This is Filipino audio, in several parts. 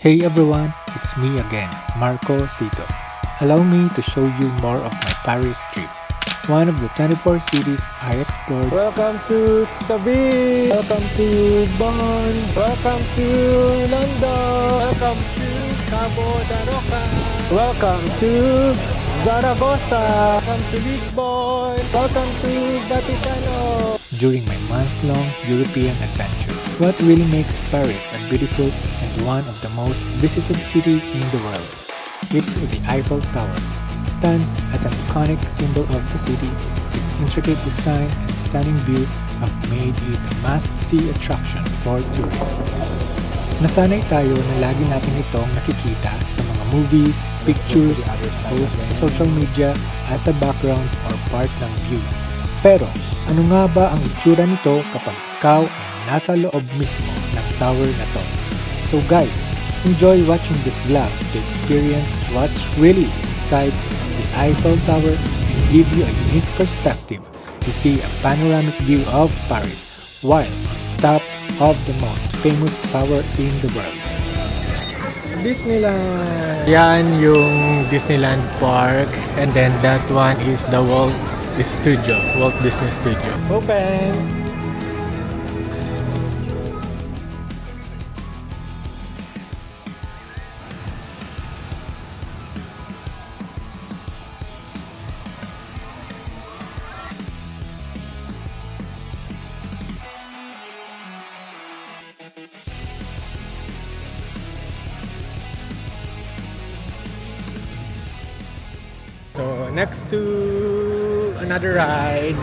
Hey everyone, it's me again, Marco Cito. Allow me to show you more of my Paris trip. One of the 24 cities I explored. Welcome to Seville. Welcome to Bonn. Welcome to London. Welcome to Cabo da Roca. Welcome to Zaragoza. Welcome to Lisbon. Welcome to Vaticano. During my month-long European adventure. What really makes Paris a beautiful and one of the most visited city in the world? It's the Eiffel Tower. It stands as an iconic symbol of the city. Its intricate design and stunning view have made it a must-see attraction for tourists. Nasanay tayo na lagi natin itong nakikita sa mga movies, pictures, posts sa social media as a background or part ng view. Pero ano nga ba ang itsura nito kapag ikaw ay nasa loob mismo ng tower na to? So guys, enjoy watching this vlog to experience what's really inside the Eiffel Tower and give you a unique perspective to see a panoramic view of Paris while on top of the most famous tower in the world. Disneyland. Yan yung Disneyland Park. And then that one is the Walt Disney Studio. Open! So next to another ride.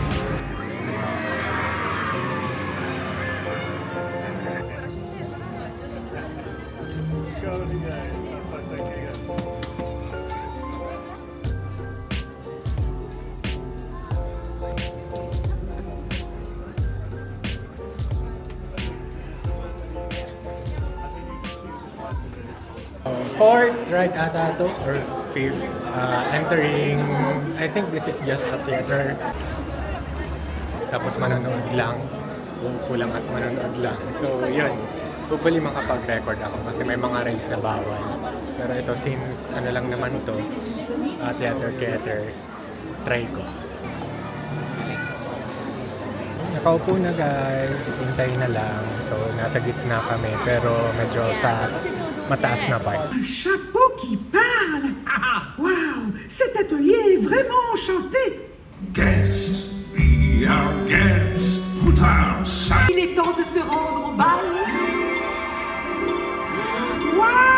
Fourth ride ata to or fifth, entering, I think this is just a theater. Tapos manonood lang, kulang at manonood lang. So yun, hopefully makapag-record ako kasi may mga rides na bawal. Pero ito since ano lang naman to, theater, try ko. Nakaupo na guys, hintay na lang. So nasa gitna kami pero medyo sa mataas na part. Un chapeau qui parle. Waouh, cet atelier est vraiment enchanté. Guest, be our guest, put our sign. Il est temps de se rendre au bal. Waouh!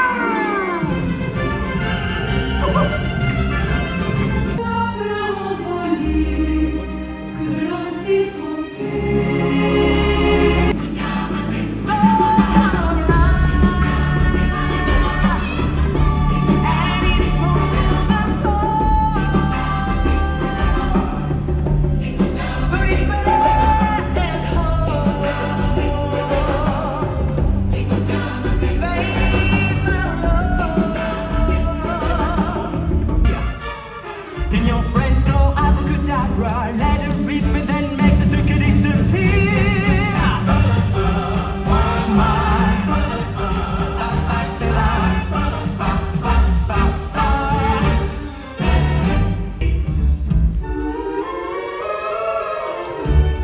Then your friends go abracadabra, let it rip and then make the circuit disappear.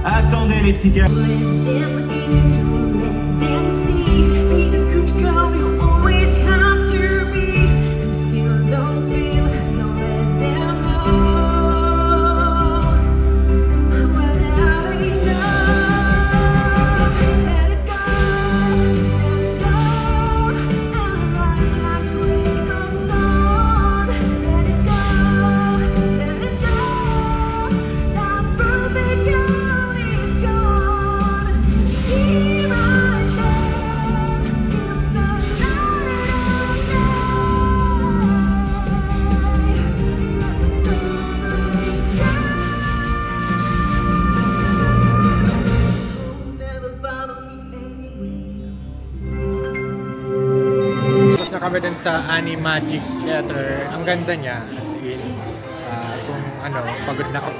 Attendez les petits gars. Tapos na kami dun sa Animagic Theater. Ang ganda niya, as in, kung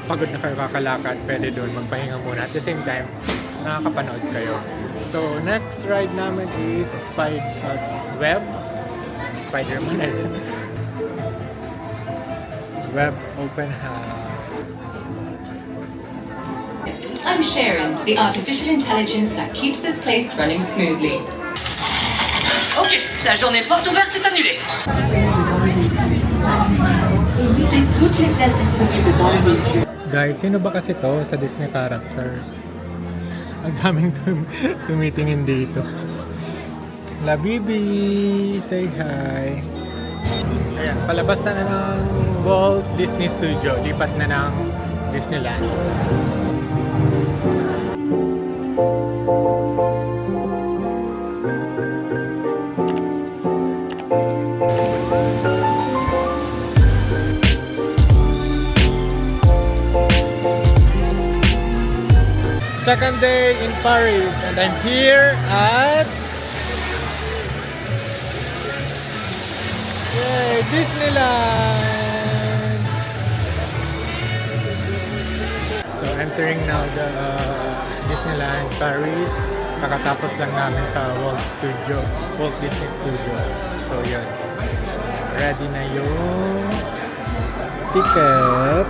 pagod na kayo kakalakad, pwede doon magpahinga muna. At the same time, nakakapanood kayo. So, next ride namin is Spider's Web. Spider-Man. Web open house. I'm Sharon, the artificial intelligence that keeps this place running smoothly. Ok, la journée porte ouverte est annulée. Évitez toutes les places disponibles dans le véhicule. Guys, sino ba kasi to sa Disney characters? Ang daming tumitingin dito. La Bibi, say hi. Ayan, palabas na ng Walt Disney Studio. Lipat na ng Disneyland. Second day in Paris and I'm here at Disneyland. So entering now the Disneyland Paris. Kakatapos lang namin sa Walt Disney Studio. So yun. Ready na yung ticket.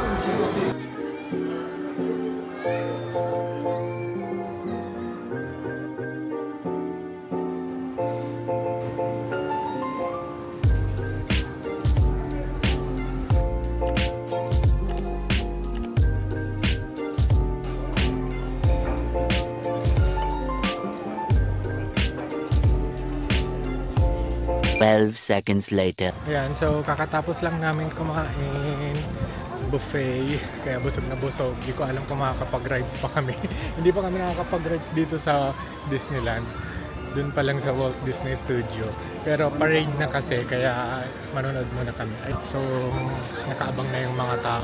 Seconds later. Ayan, so kakatapos lang namin kumain buffet, kaya busog na busog. Hindi ko alam kung makakapag-rides pa kami. Hindi pa kami nakakapag-rides dito sa Disneyland. Doon pa lang sa Walt Disney Studio. Pero parade na kasi, kaya manonood muna kami. So, nakaabang na yung mga tao.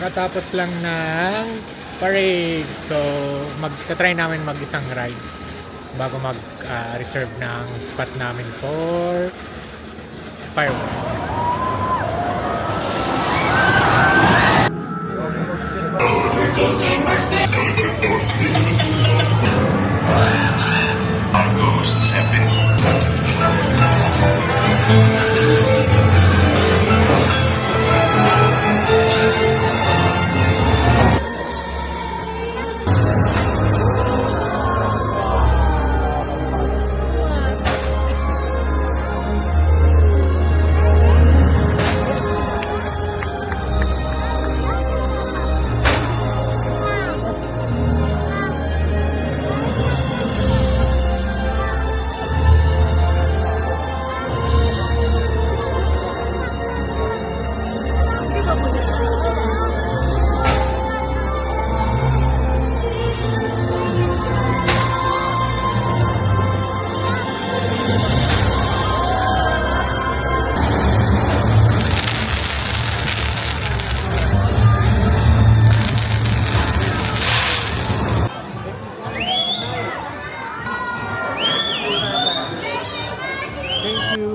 Kakatapos lang ng parade. So, magta-try namin mag-isang ride bago mag-reserve ng spot namin for fireworks. Our ghosts have been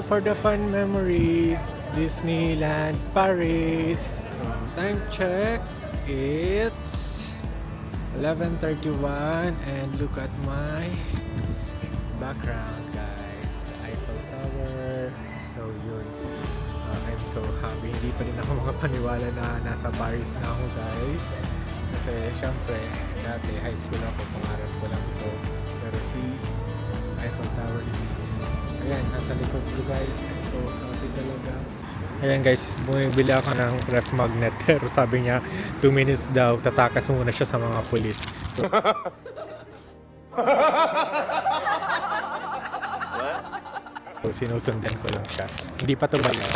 for the fun memories. Disneyland Paris. Time check. It's 11:31 and look at my background, guys. Eiffel Tower. So yun. I'm so happy. Hindi pa rin ako makapaniwala na nasa Paris na ako, guys. Kasi syempre, dati high school ako, pangarap ko lang ito. Pero si Eiffel Tower is, ayan, nasa likod ko, guys. I'm so happy talaga. Ayan guys, bumibili ako ng ref magnet pero sabi niya 2 minutes daw, tatakas muna siya sa mga pulis. So, sinusundan ko lang siya. Hindi pa to bala.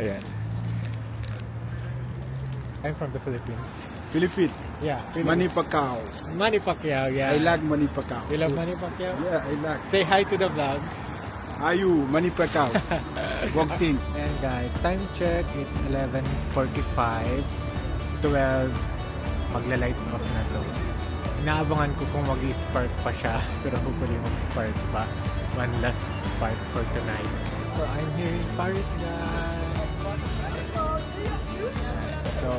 Ayan. I'm from the Philippines. Philippines. Yeah. Manny Pacquiao. Manny Pacquiao, yeah. I like Manny Pacquiao. You love Manny Pacquiao? Yeah, I like. Say hi to the vlog. Are you Manny Pacquiao? Boxing. And guys, time check, it's 11:45. 12, magla-lights off na to. Inaabangan ko kung mag-spark pa siya, pero hopefully mag-spark pa. One last spark for tonight. So I'm here in Paris, guys. So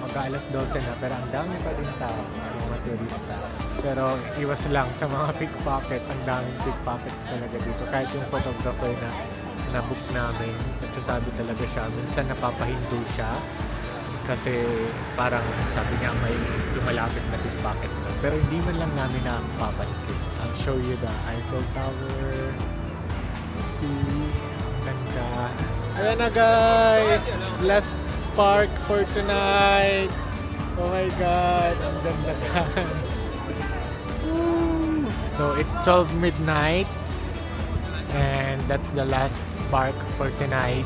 mag-alas 12 na, pero ang dami pa din tao, mga turista. Pero iwas lang sa mga pickpockets, ang daming pickpockets talaga dito. Kahit yung photographer na na-book namin, nagsasabi talaga siya, minsan napapahinto siya. Kasi parang sabi niya may lumalapit na pickpockets na. Pero hindi man lang namin napapansin. I'll show you the Eiffel Tower. See, ganda. Ayan na guys! Last spark for tonight! Oh my God! Ang ganda ka! So it's 12 midnight and that's the last spark for tonight.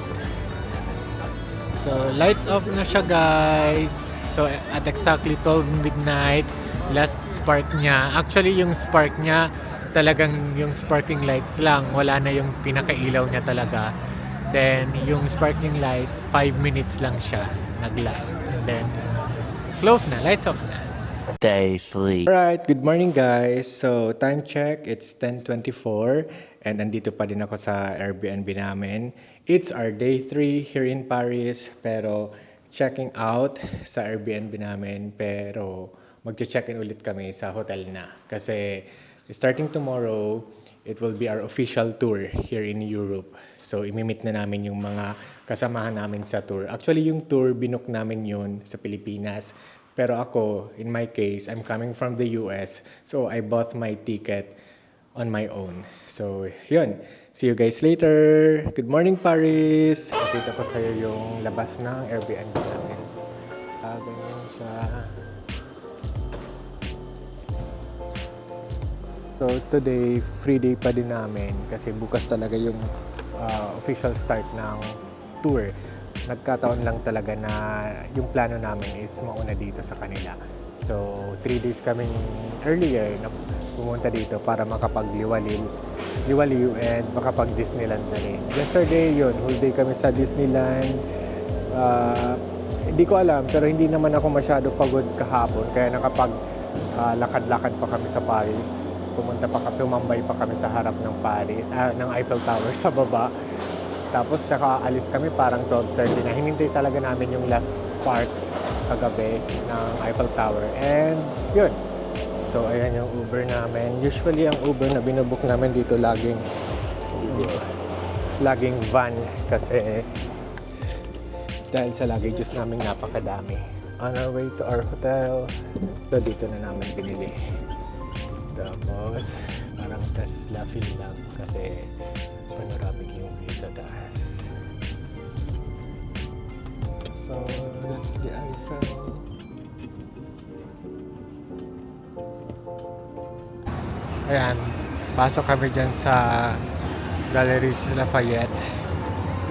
So lights off na siya guys. So at exactly 12 midnight, last spark niya. Actually yung spark niya talagang yung sparking lights lang. Wala na yung pinakailaw niya talaga. Then yung sparking lights 5 minutes lang siya naglast. And then close na, lights off na. Day 3. Alright, good morning guys. So time check, it's 10:24 and andito pa din ako sa Airbnb namin. It's our day 3 here in Paris pero checking out sa Airbnb namin pero magche-check-in ulit kami sa hotel na. Kasi starting tomorrow, it will be our official tour here in Europe. So imimit na namin yung mga kasamahan namin sa tour. Actually yung tour, binook namin yun sa Pilipinas. Pero ako, in my case, I'm coming from the US. So, I bought my ticket on my own. So, yun. See you guys later. Good morning, Paris! Nakita ko sa'yo yung labas ng Airbnb namin. Ganyan siya. So, today, free day pa din namin. Kasi bukas talaga yung official start ng tour. Nagkataon lang talaga na yung plano namin is mauna dito sa kanila. So, 3 days kaming earlier na pumunta dito para makapag-liwaliw and makapag-Disneyland na rin. Yesterday yun, whole day kami sa Disneyland. Hindi ko alam, pero hindi naman ako masyado pagod kahapon. Kaya nakapag-lakad-lakad pa kami sa Paris. Tumambay pa kami sa harap ng ng Eiffel Tower sa baba. Tapos nakaalis kami parang 12:30 na. Hinintay talaga namin yung last spark kagabi ng Eiffel Tower. And yun. So ayan yung Uber namin. Usually ang Uber na binabook namin dito laging van kasi dahil sa luggages namin napakadami. On our way to our hotel. So dito na namin binili. Tapos parang Tesla feel lang kasi panoramic yung view sa taas. So, that's the Eiffel. Ayan, pasok kami dyan sa Galeries Lafayette.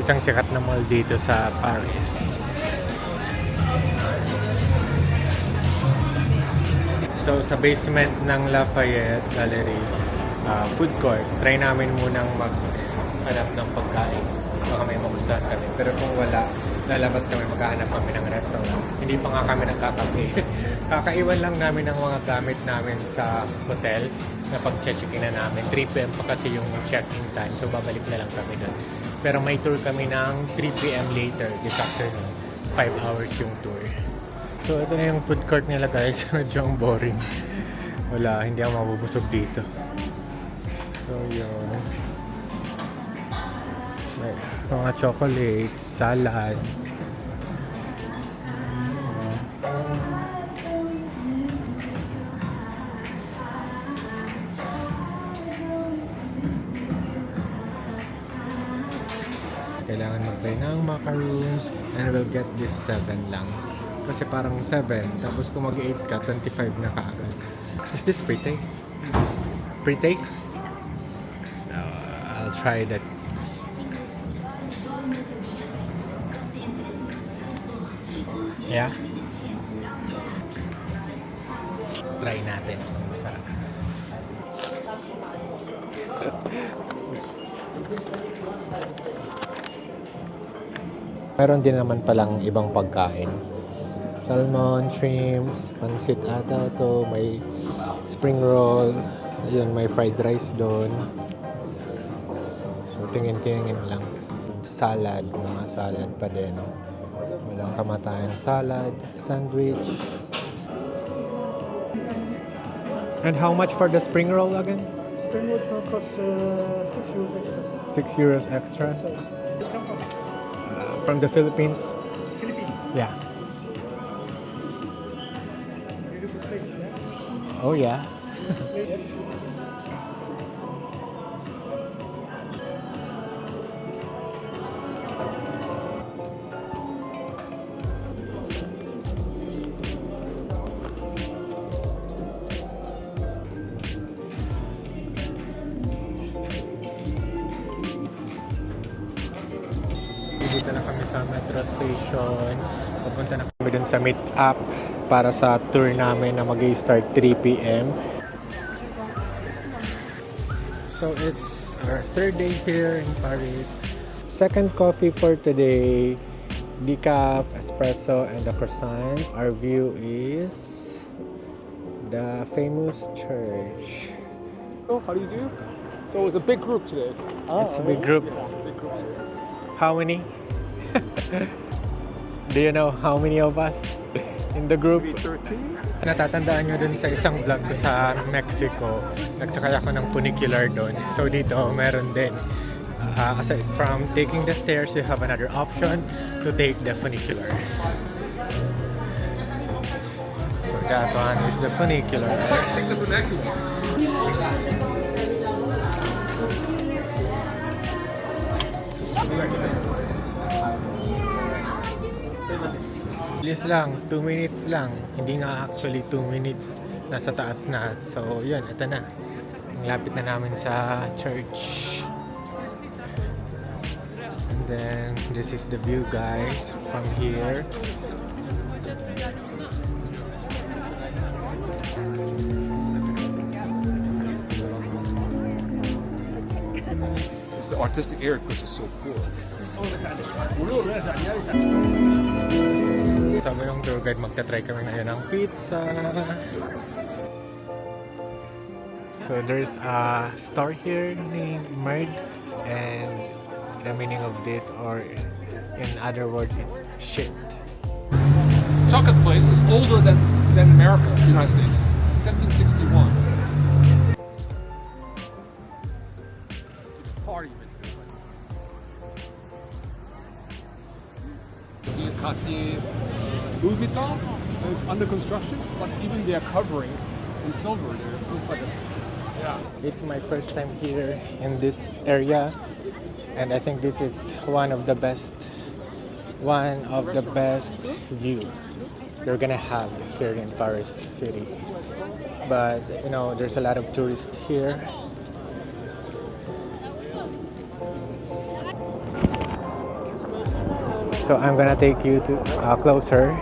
Isang sikat na mall dito sa Paris. So, sa basement ng Lafayette Gallery, food court, try namin munang maghanap ng pagkain. Baka may magustuhan kami. Pero kung wala, lalabas kami, maghahanap kami ng restaurant. Hindi pa nga kami nagkakape. Kakaiwan lang namin ng mga gamit namin sa hotel na pag-check-in na namin. 3 p.m. pa kasi yung check-in time. So, babalik na lang kami doon. Pero may tour kami ng 3 p.m. later this afternoon. 5 hours yung tour. So, ito na yung food court nila guys. Medyo ang boring. Wala, hindi ako mabubusog dito. So, yun. Mga chocolates, salad. Kailangan mag-buy ng macaroons and we'll get this 7 lang. Kasi parang 7, tapos kung mag-8 ka, 25 na kaagad. Is this free taste? Free taste? So, I'll try that. Yeah? Try natin kung masarap. Meron din naman palang ibang pagkain. Salmon, shrimps, pansit ata to, may spring roll, yun, may fried rice doon. So tingin-tingin lang. Salad, mga salad pa din. Walang kamatayang salad, sandwich. And how much for the spring roll again? Spring rolls now cost 6 euros extra. 6 euros extra. Where's come from? From the Philippines. Philippines. Yeah. Beautiful place, yeah? Oh yeah. Yes. Dito na kami sa metro station. Papunta na kami dun sa meet up para sa tour namin na mag-start 3 p.m. So it's our third day here in Paris. Second coffee for today. Decaf, espresso, and a croissant. Our view is the famous church. So, how do you do? So it's a big group today. It's a big group. Yes, big group today. How many? Do you know how many of us in the group? Maybe 13? Natatandaan nyo dun sa isang vlog ko sa Mexico, nagsakay ako ng funicular doon. So dito, meron din. Aside from taking the stairs, you have another option to take the funicular. So that one is the funicular. Take the vernacular. Bilis lang, 2 minutes lang. Hindi nga actually 2 minutes. Nasa taas na. So yun, ito na. Ang lapit na namin sa church. And then, this is the view guys from here. It's the artistic area because it's so cool. Sabi yung tour guide, magta-try kami ngayon ng pizza. So there's a store here named Merd, and the meaning of this, or in other words, is shit. Chocolate place is older than America, the United States. 1761. Party, basically. Cartier, Louis Vuitton is under construction, but even they are covering in silver there. It looks like a It's my first time here in this area, and I think this is one of the best view you're gonna have here in Paris city. But you know, there's a lot of tourists here. So I'm gonna take you to closer.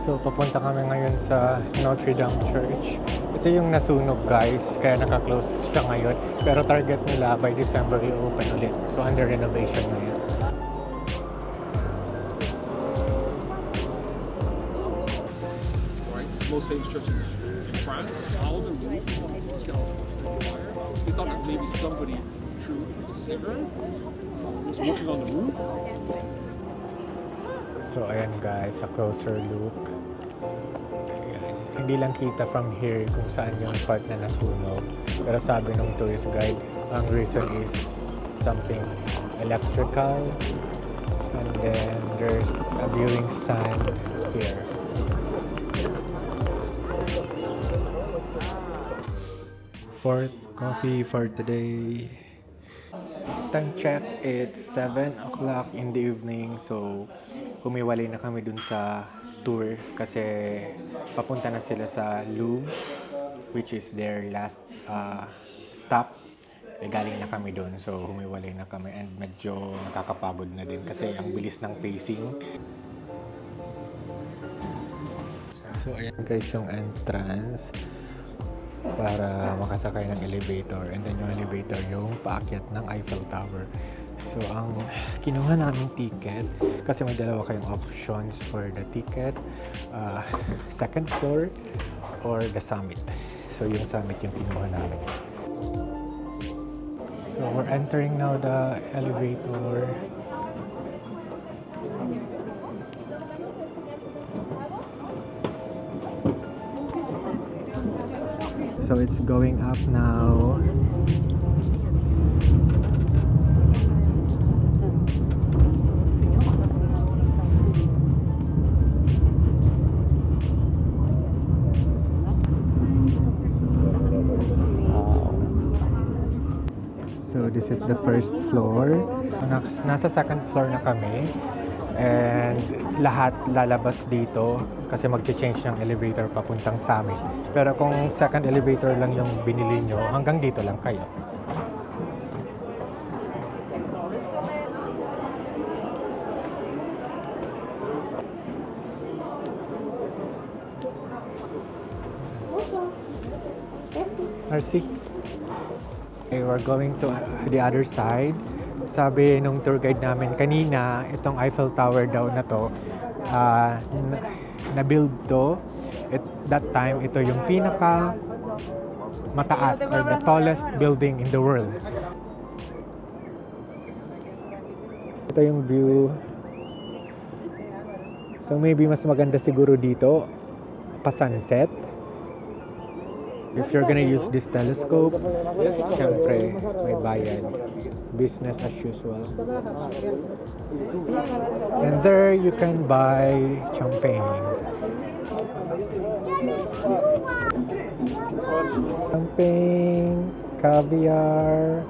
So papunta kami ngayon sa Notre Dame Church. Ito yung nasunog guys, kaya naka-close siya ngayon. Pero target nila by December i-open ulit. So under renovation ngayon. right. It's the most famous church in France. All the roofs get on fire. They thought that maybe somebody, true singer, was working on the roof. So ayan guys, a closer look. Ayan. hindi lang kita from here kung saan yung part na nasunog. Pero sabi ng tourist guide, ang reason is something electrical. And then there's a viewing stand here. Fourth coffee for today. Time check, it's 7 o'clock in the evening. So, humiwalay na kami dun sa tour kasi papunta na sila sa Louvre, which is their last stop. Galing na kami dun. So, humiwalay na kami and medyo nakakapagod na din kasi ang bilis ng pacing. So, ayan guys yung entrance para makasakay ng elevator, and then yung elevator yung paakyat ng Eiffel Tower. So ang kinuha namin ticket kasi may dalawa kayong options for the ticket, second floor or the summit. So yung summit yung kinuha namin. So we're entering now the elevator. So it's going up now. So this is the first floor. Nasa second floor na kami. And lahat lalabas dito kasi mag-change ng elevator papuntang summit. Pero kung second elevator lang yung binili nyo, hanggang dito lang kayo. Merci. Okay, we're going to the other side. Sabi nung tour guide namin kanina, itong Eiffel Tower daw na to, na-build to. At that time, ito yung pinaka mataas or the tallest building in the world. Ito yung view. So maybe mas maganda siguro dito, pa-sunset. If you're gonna use this telescope, syempre may bayad. Business as usual. And there you can buy champagne. Champagne, caviar.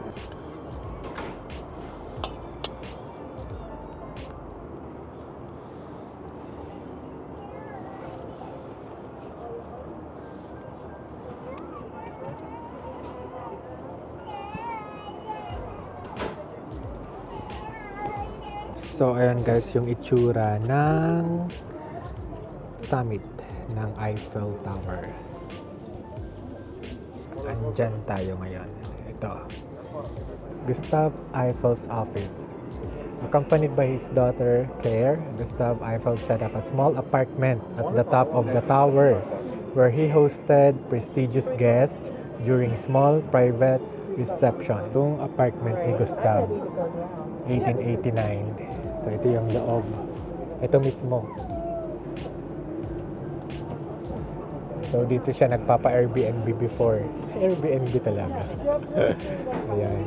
So, ayan guys, yung itsura ng summit ng Eiffel Tower. Andyan tayo ngayon. Ito. Gustave Eiffel's office. Accompanied by his daughter, Claire, Gustave Eiffel set up a small apartment at the top of the tower where he hosted prestigious guests during small private reception. Yung apartment ni Gustave, 1889. So, ito yung loob. Ito mismo. So, dito siya nagpapa-Airbnb before. Airbnb talaga. Ayan.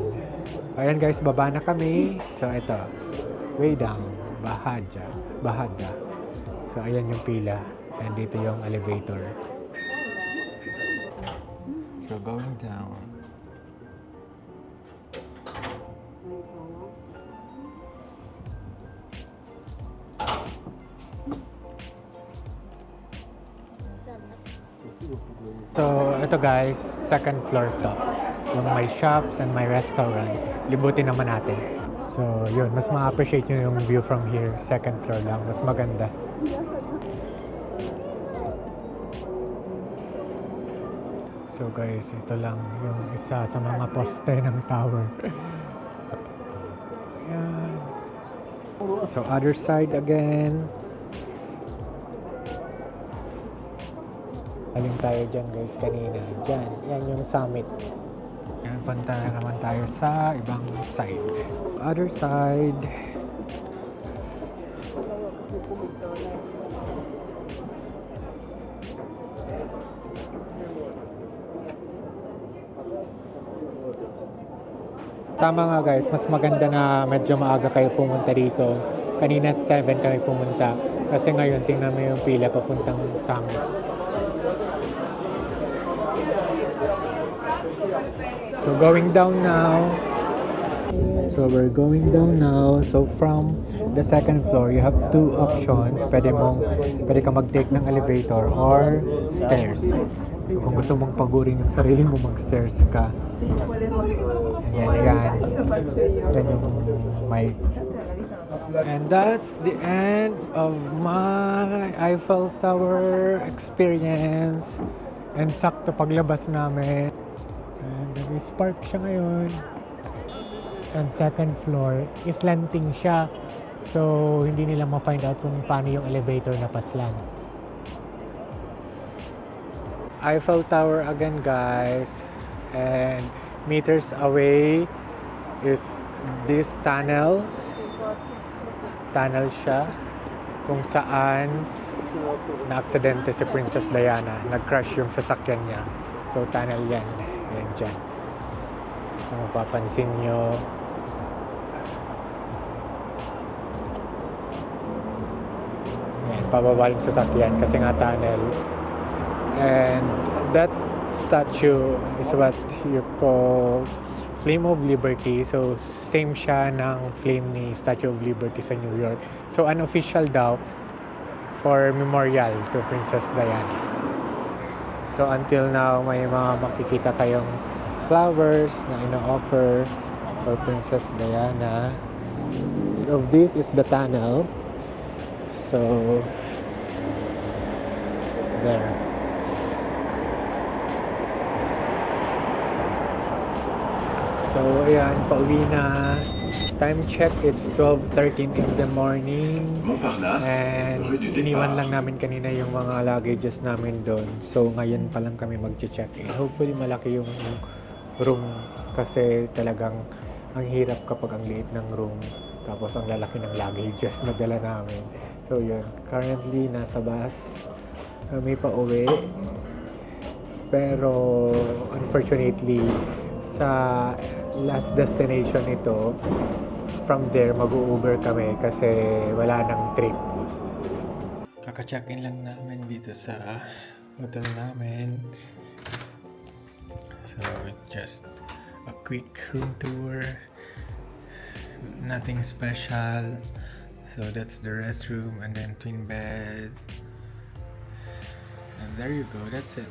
Ayan guys, baba na kami. So, ito. Way down. Bahada. So, ayan yung pila. And dito yung elevator. So, going down. So, ito guys, second floor to. Yung may shops and may restaurant. Libutin naman natin. So, yun. Mas ma-appreciate nyo yung view from here. Second floor lang. Mas maganda. So guys, ito lang yung isa sa mga poste ng tower. Ayan. So, other side again. Aling tayo dyan guys kanina. Dyan. Yan yung summit. Yan, punta na naman tayo sa ibang side. Other side. Tama nga guys, mas maganda na medyo maaga kayo pumunta dito. Kanina 7 kami pumunta. Kasi ngayon tingnan mo yung pila papuntang summit. So going down now. So we're going down now. So from the second floor, you have two options. Pwede ka mag-take ng elevator or stairs. So kung gusto mong pagurin yung sarili mo, mag-stairs ka. And then ayan. Then yung may... And that's the end of my Eiffel Tower experience. And sakto paglabas namin. And nag-spark siya ngayon. And second floor, slanting siya. So, hindi nila ma-find out kung paano yung elevator na paslant. Eiffel Tower again, guys. And meters away is this tunnel. Tunnel siya kung saan na-aksidente si Princess Diana. Nag-crash yung sasakyan niya. So, tunnel yan. Yan dyan. So, mapapansin nyo, pababa yung sasakyan kasi nga tunnel. And that statue is what you call Flame of Liberty. So same siya ng flame ni Statue of Liberty sa New York. So unofficial daw for memorial to Princess Diana. So until now may mga makikita kayong flowers na ino-offer for Princess Diana. Of this is the tunnel. So there. So ayan, pauwi na. Time check, it's 12:13 in the morning. And iniwan lang namin kanina yung mga luggages namin doon. So ngayon pa lang kami mag-check-in. Hopefully malaki yung room kasi talagang ang hirap kapag ang liit ng room. Tapos ang lalaki ng luggages na dala namin. So yun, currently nasa bus kami pa uwi. Pero unfortunately sa last destination ito, from there mag-u-Uber kami kasi wala nang trip. Kaka-check-in lang namin dito sa hotel namin. So just a quick room tour. Nothing special. So that's the restroom and then twin beds. And there you go, that's it.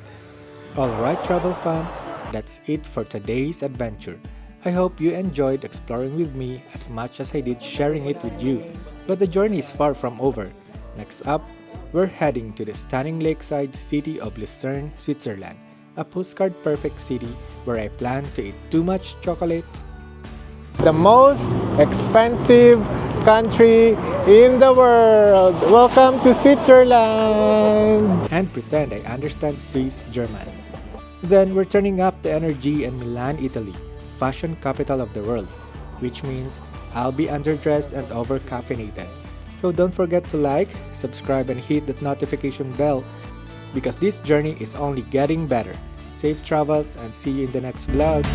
Alright, travel fam, that's it for today's adventure. I hope you enjoyed exploring with me as much as I did sharing it with you. But the journey is far from over. Next up, we're heading to the stunning lakeside city of Lucerne, Switzerland, a postcard perfect city where I plan to eat too much chocolate. The most expensive country in the world. Welcome to Switzerland. And pretend I understand Swiss German. Then we're turning up the energy in Milan, Italy, fashion capital of the world, which means I'll be underdressed and over-caffeinated. So don't forget to like, subscribe and hit that notification bell because this journey is only getting better. Safe travels and see you in the next vlog.